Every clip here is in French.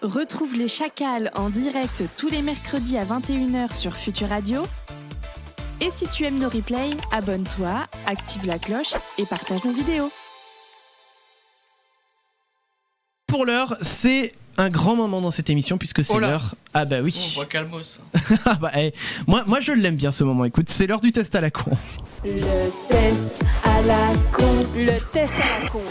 Retrouve les Chacals en direct tous les mercredis à 21h sur Futur Radio. Et si tu aimes nos replays, abonne-toi, active la cloche et partage nos vidéos. Pour l'heure, c'est un grand moment dans cette émission puisque c'est l'heure. Ah bah oui. On voit calmos. Ah bah, moi je l'aime bien ce moment. Écoute, c'est l'heure du test à la con. Le test à la con. Le test à la con.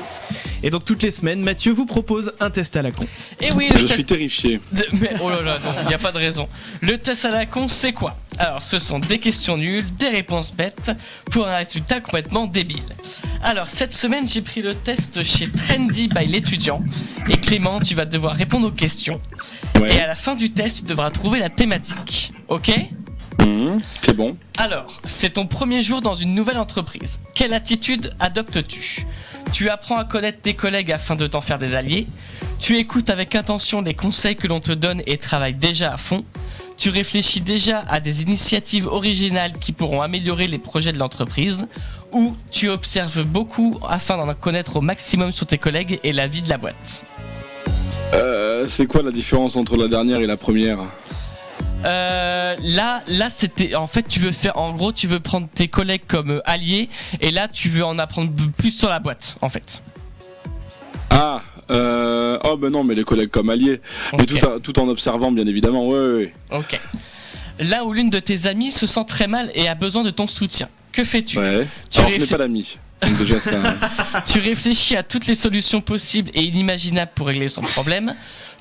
Et donc toutes les semaines, Mathieu vous propose un test à la con. Et oui, je suis terrifié. Mais oh là là, non, il n'y a pas de raison. Le test à la con, c'est quoi ? Alors, ce sont des questions nulles, des réponses bêtes, pour un résultat complètement débile. Alors, cette semaine, j'ai pris le test chez Trendy by l'étudiant. Et Clément, tu vas devoir répondre aux questions. Ouais. Et à la fin du test, tu devras trouver la thématique. Ok ? C'est bon. Alors, c'est ton premier jour dans une nouvelle entreprise. Quelle attitude adoptes-tu ? Tu apprends à connaître tes collègues afin de t'en faire des alliés. Tu écoutes avec attention les conseils que l'on te donne et travailles déjà à fond. Tu réfléchis déjà à des initiatives originales qui pourront améliorer les projets de l'entreprise. Ou tu observes beaucoup afin d'en connaître au maximum sur tes collègues et la vie de la boîte. C'est quoi la différence entre la dernière et la première ? Là c'était en fait tu veux prendre tes collègues comme alliés et là tu veux en apprendre plus sur la boîte en fait. Oh ben non, mais les collègues comme alliés, okay. Mais tout en observant bien évidemment. Ouais. Ok. Là où l'une de tes amies se sent très mal et a besoin de ton soutien, que fais-tu ? Ouais. Alors je n'ai pas d'amis. Donc déjà ça. Tu réfléchis à toutes les solutions possibles et inimaginables pour régler son problème.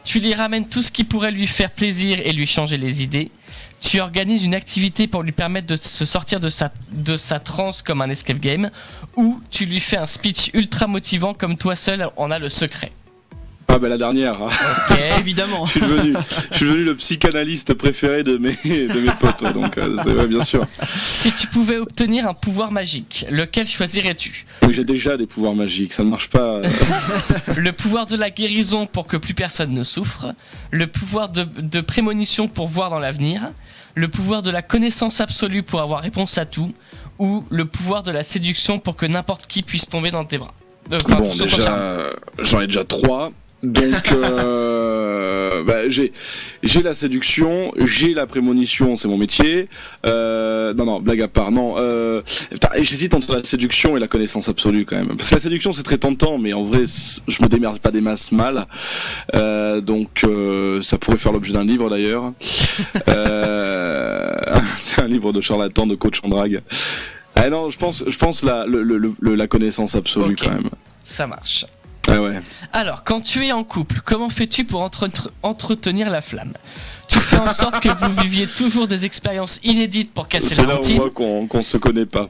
Tu lui ramènes tout ce qui pourrait lui faire plaisir et lui changer les idées. Tu organises une activité pour lui permettre de se sortir de sa transe comme un escape game. Ou tu lui fais un speech ultra motivant comme toi seul en as le secret. Ah bah la dernière. Ok, évidemment. Je suis devenu le psychanalyste préféré de mes potes, donc c'est vrai, bien sûr. Si tu pouvais obtenir un pouvoir magique, lequel choisirais-tu ? Oui, j'ai déjà des pouvoirs magiques, ça ne marche pas. Le pouvoir de la guérison pour que plus personne ne souffre, le pouvoir de prémonition pour voir dans l'avenir, le pouvoir de la connaissance absolue pour avoir réponse à tout, ou le pouvoir de la séduction pour que n'importe qui puisse tomber dans tes bras. Bon, déjà, j'en ai déjà 3. Donc, j'ai la séduction, j'ai la prémonition, c'est mon métier. Non, blague à part. Non, j'hésite entre la séduction et la connaissance absolue quand même. Parce que la séduction c'est très tentant, mais en vrai, je me démerde pas des masses mal. Donc, ça pourrait faire l'objet d'un livre d'ailleurs. C'est un livre de charlatan de coach en drague. Ah non, je pense la connaissance absolue okay. Quand même. Ça marche. Ah ouais. Alors, quand tu es en couple, comment fais-tu pour entretenir la flamme ? Tu fais en sorte que vous viviez toujours des expériences inédites pour casser la routine. C'est là où on voit qu'on se connaît pas.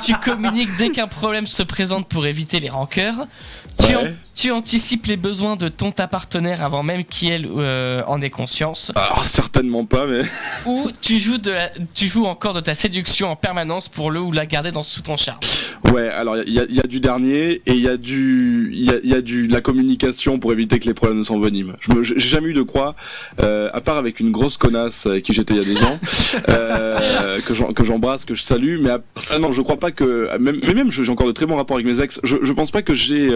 Tu communiques dès qu'un problème se présente pour éviter les rancœurs. Tu anticipes les besoins de ta partenaire avant même qu'elle en ait conscience. Alors certainement pas, mais... Ou tu joues encore de ta séduction en permanence pour le ou la garder sous ton charme. Ouais, alors il y a du dernier et il y a de la communication pour éviter que les problèmes ne s'enveniment. J'ai jamais eu de croix, à part avec une grosse connasse avec qui j'étais il y a 2 ans, que j'embrasse, que je salue, mais non, je crois pas que même j'ai encore de très bons rapports avec mes ex. Je pense pas que j'ai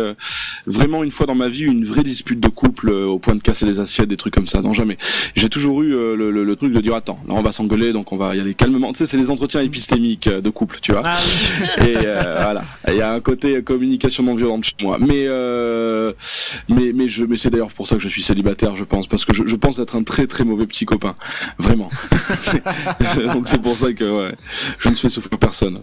vraiment une fois dans ma vie une vraie dispute de couple au point de casser des assiettes, des trucs comme ça. Non, jamais. J'ai toujours eu le truc de dire attends, là on va s'engueuler, donc on va y aller calmement. Tu sais, c'est les entretiens épistémiques de couple, tu vois. Ah oui. Et voilà, il y a un côté communication non violente chez moi. Mais c'est d'ailleurs pour ça que je suis célibataire, je pense, parce que je pense être un très très mauvais petit copain, vraiment. Donc c'est pour ça que ouais, je ne fais souffrir personne.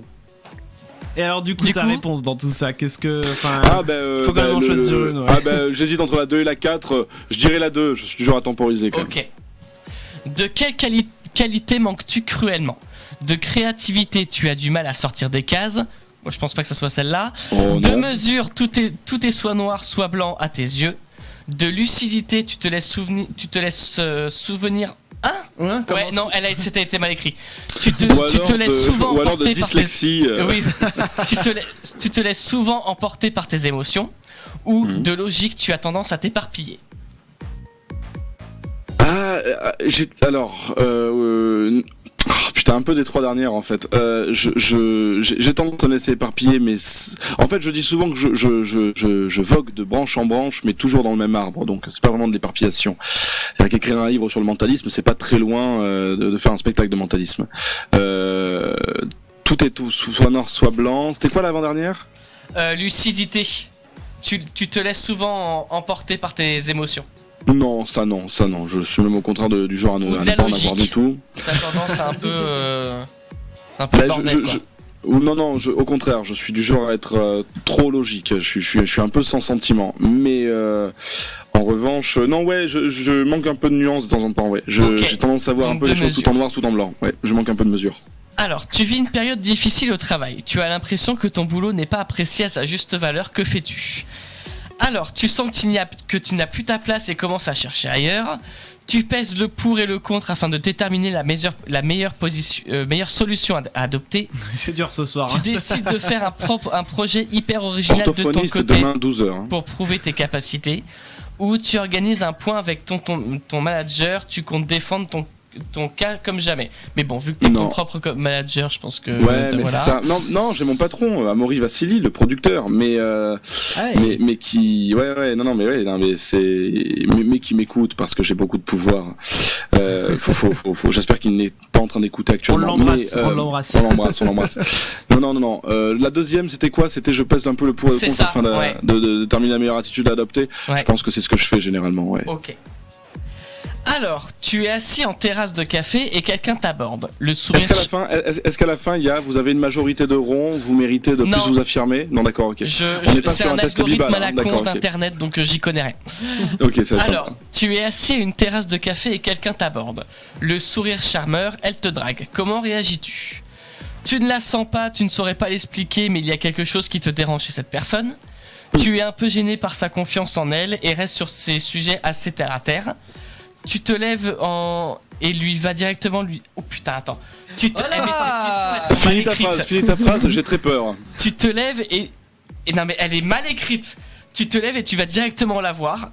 Et alors du coup ta réponse dans tout ça, qu'est-ce que... faut quand même en choisir une. Ouais. J'hésite entre la 2 et la 4, je dirais la 2, je suis toujours à temporiser quand même. De quelle qualité manques-tu cruellement ? De créativité, tu as du mal à sortir des cases. Moi je pense pas que ça soit celle-là. De mesure, tout est soit noir soit blanc à tes yeux. De lucidité, tu te laisses souvenir. Hein ? Ouais, non, c'était été mal écrit. Tu te laisses souvent emporter par dyslexie. Oui. tu te laisses souvent emporter par tes émotions. Ou de logique, tu as tendance à t'éparpiller. Putain, un peu des 3 dernières en fait. J'ai tendance à me laisser éparpiller, mais en fait je dis souvent que je vogue de branche en branche, mais toujours dans le même arbre, donc c'est pas vraiment de l'éparpillation. C'est-à-dire qu'écrire un livre sur le mentalisme, c'est pas très loin de faire un spectacle de mentalisme. Tout est tout, soit noir, soit blanc. C'était quoi l'avant-dernière ? Lucidité. Tu te laisses souvent emporter par tes émotions. Non, ça non. Je suis même au contraire du genre à ne pas en avoir du tout. T'as tendance à un peu bordel, Non, au contraire, je suis du genre à être trop logique. Je suis un peu sans sentiment. Mais en revanche, non, ouais, je manque un peu de nuance de temps en temps. Ouais, j'ai tendance à voir un peu les choses tout en noir, tout en blanc. Ouais, je manque un peu de mesure. Alors, tu vis une période difficile au travail. Tu as l'impression que ton boulot n'est pas apprécié à sa juste valeur. Que fais-tu ? Alors, tu sens que tu n'as plus ta place et commences à chercher ailleurs. Tu pèses le pour et le contre afin de déterminer la meilleure solution à adopter. C'est dur ce soir. Tu décides de faire un projet hyper original de ton côté demain, 12h, pour prouver tes capacités. Ou tu organises un point avec ton manager. Tu comptes défendre ton cas comme jamais. Mais bon, vu que t'es ton propre manager, je pense que ouais, mais voilà. C'est ça. Non, j'ai mon patron, Amaury Vassili, le producteur, mais qui mais qui m'écoute parce que j'ai beaucoup de pouvoir. J'espère qu'il n'est pas en train d'écouter actuellement. On l'embrasse. Non. La deuxième, c'était quoi ? C'était je pèse un peu le pour et le contre afin de déterminer la meilleure attitude à adopter. Ouais. Je pense que c'est ce que je fais généralement. Ouais. Ok. Alors, tu es assis en terrasse de café et quelqu'un t'aborde. Le sourire. Est-ce qu'à la fin, vous avez une majorité de ronds, vous méritez de plus vous affirmer ? Non, d'accord, ok. C'est un algorithme à la con d'internet, donc j'y connais rien. Ok, c'est ça. Alors, tu es assis à une terrasse de café et quelqu'un t'aborde. Le sourire charmeur, elle te drague. Comment réagis-tu ? Tu ne la sens pas, tu ne saurais pas l'expliquer, mais il y a quelque chose qui te dérange chez cette personne. Tu es un peu gêné par sa confiance en elle et reste sur ces sujets assez terre à terre. Tu te lèves et lui va directement lui. Oh putain, attends. Finis ta phrase, j'ai très peur. Tu te lèves et non mais elle est mal écrite. Tu te lèves et tu vas directement la voir.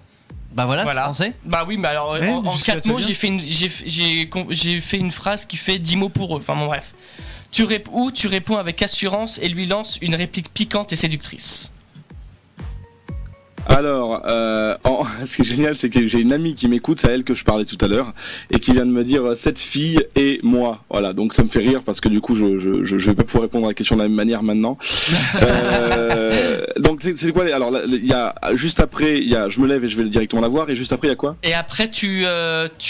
Bah voilà. C'est français. Bah oui, mais alors en 4 mots, j'ai fait une phrase qui fait 10 mots pour eux. Enfin bon bref. Tu réponds avec assurance et lui lances une réplique piquante et séductrice. Alors, ce qui est génial, c'est que j'ai une amie qui m'écoute, c'est à elle que je parlais tout à l'heure, et qui vient de me dire cette fille et moi. Voilà, donc ça me fait rire parce que du coup, je vais pas pouvoir répondre à la question de la même manière maintenant. Donc c'est quoi ? Alors, il y a juste après, je me lève et je vais directement la voir, et juste après, il y a quoi ? Et après, tu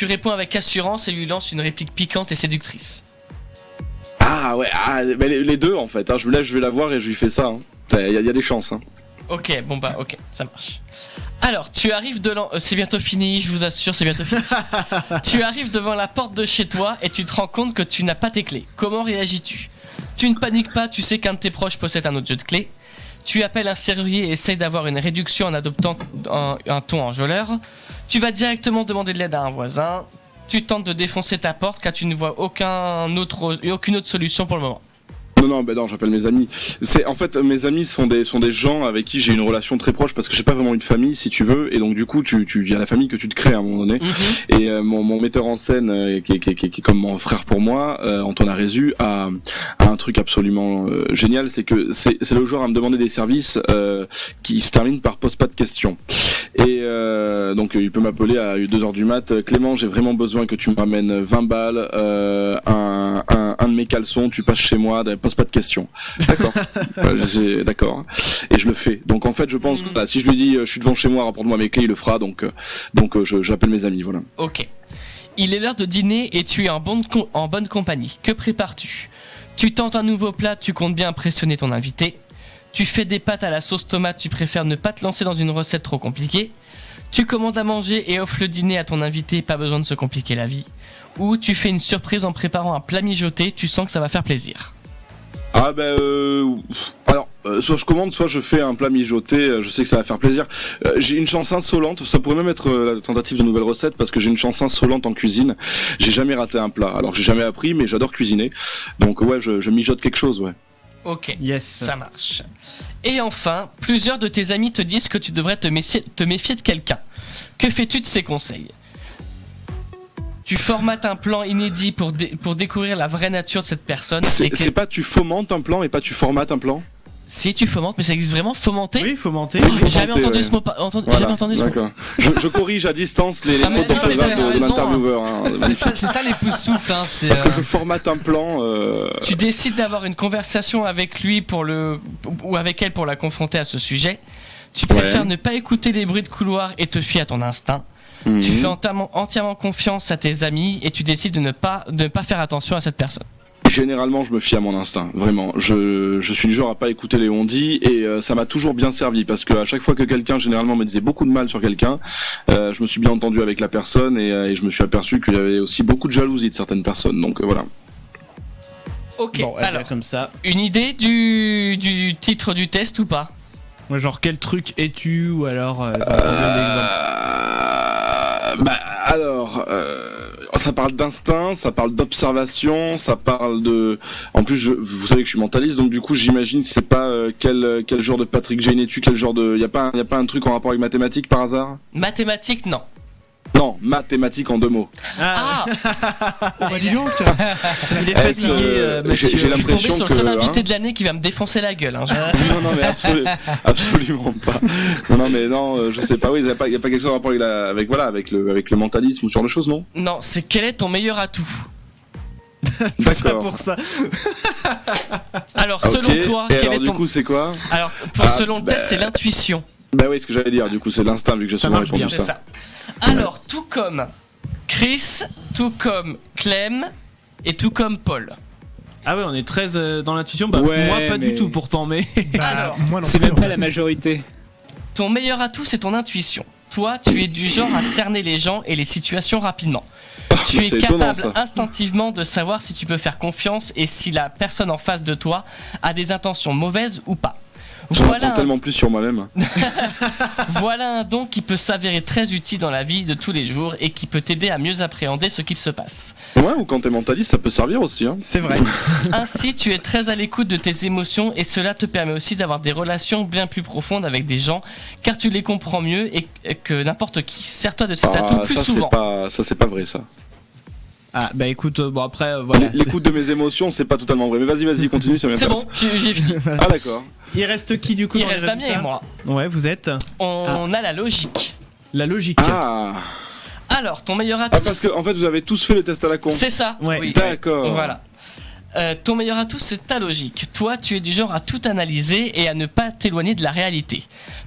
réponds avec assurance et lui lances une réplique piquante et séductrice. Ah ouais, mais les deux en fait. Je me lève, je vais la voir et je lui fais ça. Il y a des chances. Ok, ça marche. Alors, tu arrives c'est bientôt fini, je vous assure, c'est bientôt fini. Tu arrives devant la porte de chez toi et tu te rends compte que tu n'as pas tes clés. Comment réagis-tu ? Tu ne paniques pas, tu sais qu'un de tes proches possède un autre jeu de clés. Tu appelles un serrurier et essayes d'avoir une réduction en adoptant un ton enjôleur. Tu vas directement demander de l'aide à un voisin. Tu tentes de défoncer ta porte car tu ne vois aucune autre solution pour le moment. Non, j'appelle mes amis. En fait, mes amis sont des gens avec qui j'ai une relation très proche parce que j'ai pas vraiment une famille, si tu veux, et donc du coup, il y a la famille que tu te crées à un moment donné. Mm-hmm. Et mon metteur en scène, qui est comme mon frère pour moi, Antoine Arézu, a un truc absolument génial, c'est que c'est le genre à me demander des services qui se terminent par pose pas de questions. Et donc il peut m'appeler à 2h du mat. Clément, j'ai vraiment besoin que tu me ramènes 20 balles, un de mes caleçons, tu passes chez moi, pose pas de questions. D'accord. D'accord. Et je le fais. Donc en fait, je pense que si je lui dis je suis devant chez moi, rapporte-moi mes clés, il le fera. Donc j'appelle mes amis, voilà. Ok. Il est l'heure de dîner et tu es en bonne compagnie. Que prépares-tu ? Tu tentes un nouveau plat, tu comptes bien impressionner ton invité. Tu fais des pâtes à la sauce tomate, tu préfères ne pas te lancer dans une recette trop compliquée. Tu commandes à manger et offres le dîner à ton invité, pas besoin de se compliquer la vie. Ou tu fais une surprise en préparant un plat mijoté, tu sens que ça va faire plaisir. Alors, soit je commande, soit je fais un plat mijoté, je sais que ça va faire plaisir. J'ai une chance insolente, ça pourrait même être la tentative de nouvelle recette, parce que j'ai une chance insolente en cuisine. J'ai jamais raté un plat, alors j'ai jamais appris, mais j'adore cuisiner. Donc ouais, je mijote quelque chose, ouais. Ok, yes. Ça marche. Et enfin, plusieurs de tes amis te disent que tu devrais te méfier de quelqu'un. Que fais-tu de ces conseils ? Tu formates un plan inédit pour découvrir la vraie nature de cette personne. C'est pas tu fomentes un plan et pas tu formates un plan. Si tu fomentes, mais ça existe vraiment, fomenter? Oui, fomenter. J'ai jamais entendu ce mot. Jamais entendu ce mot. Je corrige à distance les fautes d'orthographe de l'intervieweur. C'est ça les pouces souffles. Parce que je formate un plan. Tu décides d'avoir une conversation avec lui ou avec elle pour la confronter à ce sujet. Tu préfères ne pas écouter les bruits de couloir et te fier à ton instinct. Tu fais entièrement confiance à tes amis et tu décides de ne pas faire attention à cette personne. Généralement, je me fie à mon instinct, vraiment. Je suis du genre à pas écouter les on-dit et ça m'a toujours bien servi parce que à chaque fois que quelqu'un généralement me disait beaucoup de mal sur quelqu'un, je me suis bien entendu avec la personne et je me suis aperçu qu'il y avait aussi beaucoup de jalousie de certaines personnes. Donc voilà. Ok. Bon, alors comme ça. Une idée du titre du test ou pas? Ouais, genre quel truc es-tu ou alors ça parle d'instinct, ça parle d'observation, ça parle de. En plus, vous savez que je suis mentaliste, donc du coup, j'imagine que c'est pas quel genre de Patrick Jane es-tu, quel genre de. Y a pas un truc en rapport avec mathématiques par hasard? Mathématiques, non. Non, mathématiques en 2 mots. Ah. Oh bah dis donc. Il est fatigué, Mathieu. J'ai Je suis tombé sur le seul invité hein. de l'année qui va me défoncer la gueule. Non, mais absolument pas. Non, mais non, je sais pas. Oui, y a pas quelque chose en rapport avec le mentalisme ou ce genre de choses, non? Non, c'est quel est ton meilleur atout? D'accord. Pour ça. Alors, selon toi, quel est ton. Du coup, c'est quoi? Alors, selon le test, c'est l'intuition. Bah oui, ce que j'allais dire. Du coup, c'est l'instinct vu que j'ai souvent répondu C'est ça. Alors, tout comme Chris, tout comme Clem et tout comme Paul. Ah ouais, on est 13 dans l'intuition. Bah Ouais, moi pas mais- du tout pourtant, mais. Alors, Moi non c'est plus, même pas la majorité. ton meilleur atout, c'est ton intuition. Toi, tu es du genre à cerner les gens et les situations rapidement. Tu es C'est étonnant, capable ça. instinctivement de savoir si tu peux faire confiance et si la personne en face de toi a des intentions mauvaises ou pas. J'en apprends tellement plus sur moi-même. Voilà un don qui peut s'avérer très utile dans la vie de tous les jours et qui peut t'aider à mieux appréhender ce qu'il se passe. Ouais, ou quand t'es mentaliste, ça peut servir aussi. Hein. C'est vrai. Ainsi, tu es très à l'écoute de tes émotions et cela te permet aussi d'avoir des relations bien plus profondes avec des gens car tu les comprends mieux et que n'importe qui. Sers-toi de cet atout plus souvent. Ça c'est pas vrai ça. Ah bah écoute, bon après voilà. L'écoute de mes émotions, c'est pas totalement vrai. Mais vas-y, continue, ça C'est m'intéresse. bon, j'ai fini. Ah d'accord. Il reste qui du coup Il dans les reste Damien et résultats moi. Ouais, vous êtes. On a la logique. La logique. Ah. Alors, ton meilleur atout. Ah parce que en fait vous avez tous fait le test à la con. C'est ça. Ouais. Oui. D'accord. Voilà. Ton meilleur atout, c'est ta logique. Toi, tu es du genre à tout analyser et à ne pas t'éloigner de la réalité.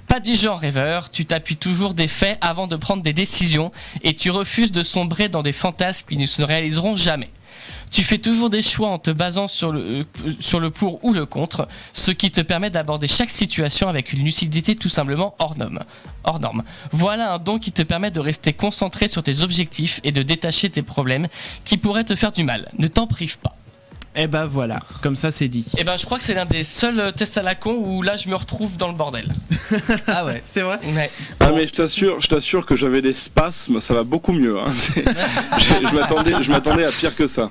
Pas du genre rêveur, tu t'appuies toujours des faits avant de prendre des décisions et tu refuses de sombrer dans des fantasmes qui ne se réaliseront jamais. Tu fais toujours des choix en te basant sur le pour ou le contre, ce qui te permet d'aborder chaque situation avec une lucidité tout simplement hors norme. Voilà un don qui te permet de rester concentré sur tes objectifs et de détacher tes problèmes qui pourraient te faire du mal. Ne t'en prive pas. Et bah voilà, comme ça c'est dit. Et ben je crois que c'est l'un des seuls tests à la con où là je me retrouve dans le bordel. Ah ouais. C'est vrai. Ouais. Ah mais je t'assure que j'avais des spasmes, ça va beaucoup mieux. Hein. Je m'attendais à pire que ça.